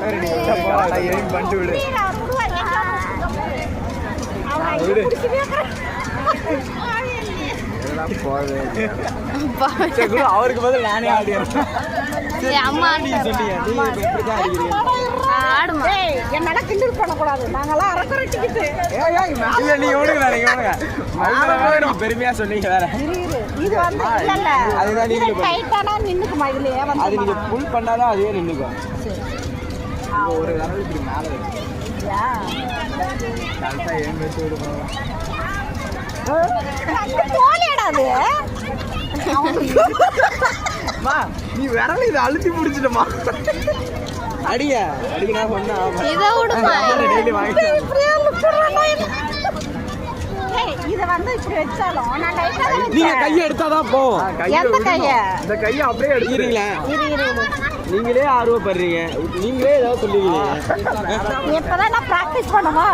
பண்ணிட்டு விடு. அவருக்கு பதில் நானே ஆடுறேன். என்னால கிண்டல் பண்ணக்கூடாது. நாங்கெல்லாம் அரக்கரட்டிக்கிட்டு பெருமையா சொன்னீங்க வேற. இது வந்து இல்ல அதுதான் நீங்க டைட்டானா நின்னுக்குமா இதுலயே வந்து அது நீங்க புல் பண்ணாதான் அதுவே நின்னுக்கும். ஒரு தடவை இப்படி மேல கரெக்டா ஏன் வச்சு விடுவோம். தோலியடாது நீ விரல இதை அழுத்தி பிடிச்சிட்டமா. அடியா அடிக்கா சொன்னா டெய்லி வாங்கி இத வந்து இப்படி வச்சாலும் நான் டைட்டா நீங்க கையை எடுத்தாதான் போவோம். எந்த கைய? இந்த கையை அப்படியே எடுக்கிறீங்களா? நீங்களே ஆர்வப்படுறீங்க. நீங்களே ஏதாவது சொல்லுவீங்க. எப்பதான் நான் பிராக்டிஸ் பண்ணுமா?